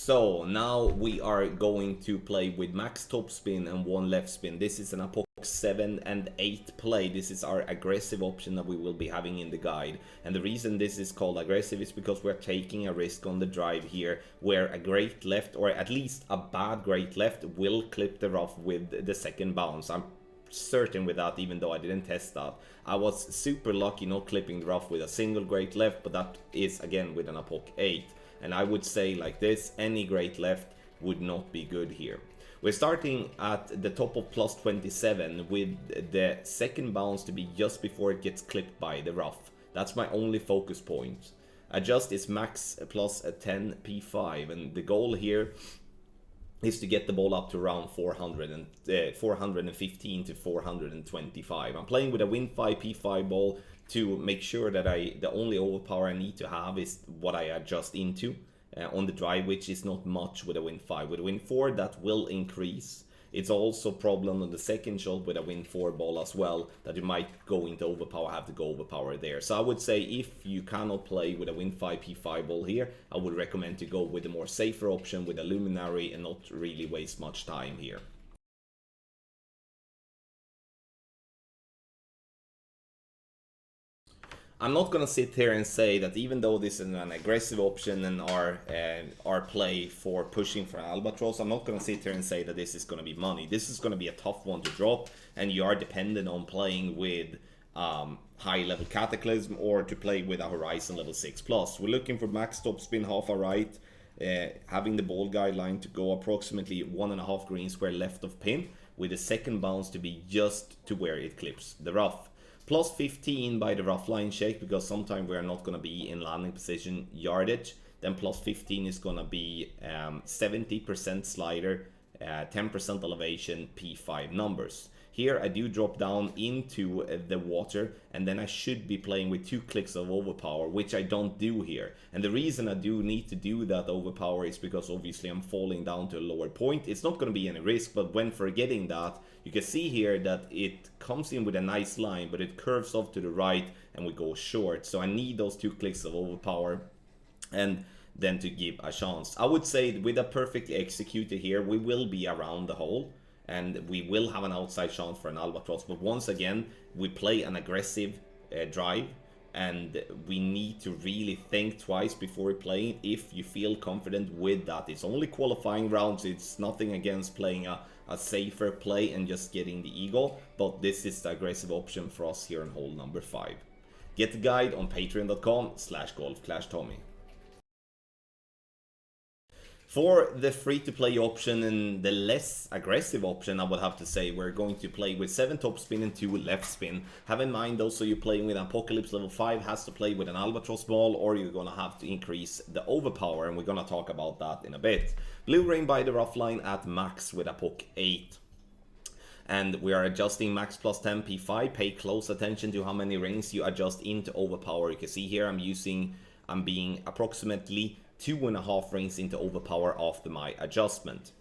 So now we are going to play with max top spin and 1 left spin. This is an Apoc 7 and 8 play. This is our aggressive option that we will be having in the guide. And the reason this is called aggressive is because we're taking a risk on the drive here, where a great left, or at least a bad great left, will clip the rough with the second bounce. I'm certain with that, even though I didn't test that. I was super lucky not clipping the rough with a single great left, but that is again with an Apoc 8. And I would say like this, any great left would not be good here. We're starting at the top of plus 27 with the second bounce to be just before it gets clipped by the rough. That's my only focus point. Adjust is max plus a 10 p5, and the goal here is to get the ball up to around 415 to 425. I'm playing with a win 5 p5 ball to make sure that the only overpower I need to have is what I adjust into on the drive, which is not much with a win 5. With a win 4, that will increase. It's also a problem on the second shot with a win 4 ball as well, that you might go into overpower, have to go overpower there. So I would say if you cannot play with a win 5 p5 ball here, I would recommend to go with a more safer option with a luminary and not really waste much time here. I'm not gonna sit here and say that even though this is an aggressive option and our play for pushing for Albatross, I'm not gonna sit here and say that this is gonna be money. This is gonna be a tough one to drop, and you are dependent on playing with high level Cataclysm or to play with a Horizon level 6+. We're looking for max top spin half a right, having the ball guideline to go approximately 1.5 green square left of pin, with the second bounce to be just to where it clips the rough. Plus 15 by the rough line shake, because sometimes we are not going to be in landing position yardage. Then plus 15 is going to be 70% slider, 10% elevation, P5 numbers. Here I do drop down into the water, and then I should be playing with 2 clicks of overpower, which I don't do here. And the reason I do need to do that overpower is because obviously I'm falling down to a lower point. It's not going to be any risk, but when forgetting that, you can see here that it comes in with a nice line, but it curves off to the right and we go short. So I need those 2 clicks of overpower and then to give a chance. I would say with a perfectly executed here, we will be around the hole, and we will have an outside chance for an Albatross. But once again, we play an aggressive drive, and we need to really think twice before we play it if you feel confident with that. It's only qualifying rounds, it's nothing against playing a safer play and just getting the eagle, but this is the aggressive option for us here on hole number 5. Get the guide on patreon.com/golfclashtommy. For the free-to-play option and the less aggressive option, I would have to say we're going to play with 7 top spin and 2 left spin. Have in mind also you're playing with Apocalypse level 5 has to play with an Albatross ball, or you're going to have to increase the overpower, and we're going to talk about that in a bit. Blue rain by the rough line at max with Apoc 8. And we are adjusting max plus 10 P5. Pay close attention to how many rings you adjust into overpower. You can see here I'm being approximately 2.5 rings into overpower after my adjustment.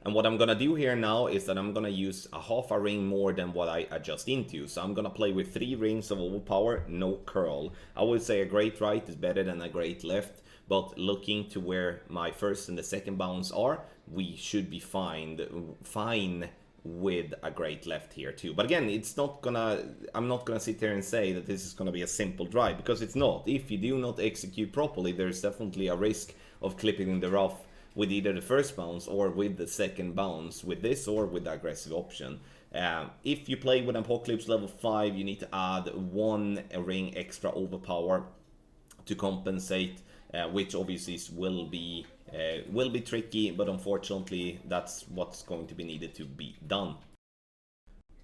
And what I'm gonna do here now is that I'm gonna use a half a ring more than what I adjust into. So I'm gonna play with 3 rings of overpower, no curl. I would say a great right is better than a great left, but looking to where my first and the second bounce are, we should be fine with a great left here too. But again, I'm not gonna sit here and say that this is gonna be a simple drive, because it's not. If you do not execute properly, there's definitely a risk of clipping in the rough with either the first bounce or with the second bounce, with this or with the aggressive option. If you play with Apocalypse level 5, you need to add 1 ring extra overpower to compensate, which obviously will be tricky, but unfortunately that's what's going to be needed to be done.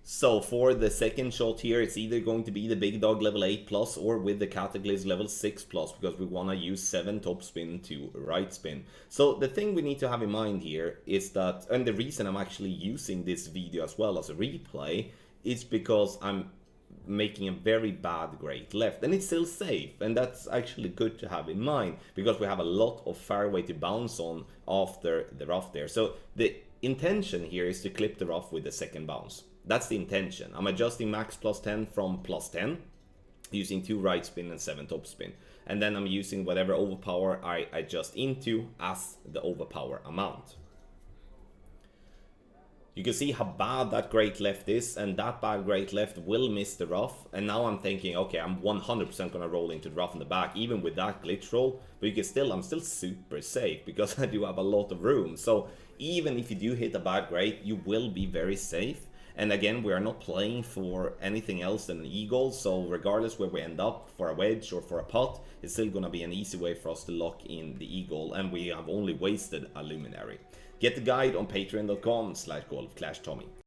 So for the second shot here, it's either going to be the big dog level 8+ or with the Cataclysm level 6+, because we want to use 7 top spin to right spin. So the thing we need to have in mind here is that, and the reason I'm actually using this video as well as a replay, is because I'm making a very bad great left, and it's still safe, and that's actually good to have in mind, because we have a lot of fairway to bounce on after the rough there. So the intention here is to clip the rough with the second bounce. That's the intention. I'm adjusting max plus 10 from plus 10, using 2 right spin and 7 top spin. And then I'm using whatever overpower I adjust into as the overpower amount. You can see how bad that great left is, and that bad great left will miss the rough. And now I'm thinking, okay, I'm 100% gonna roll into the rough in the back, even with that glitch roll. But you can still, I'm still super safe because I do have a lot of room. So even if you do hit a bad great, you will be very safe. And again, we are not playing for anything else than an eagle, so regardless where we end up, for a wedge or for a pot, it's still gonna be an easy way for us to lock in the eagle, and we have only wasted a luminary. Get the guide on patreon.com/golfclashtommy.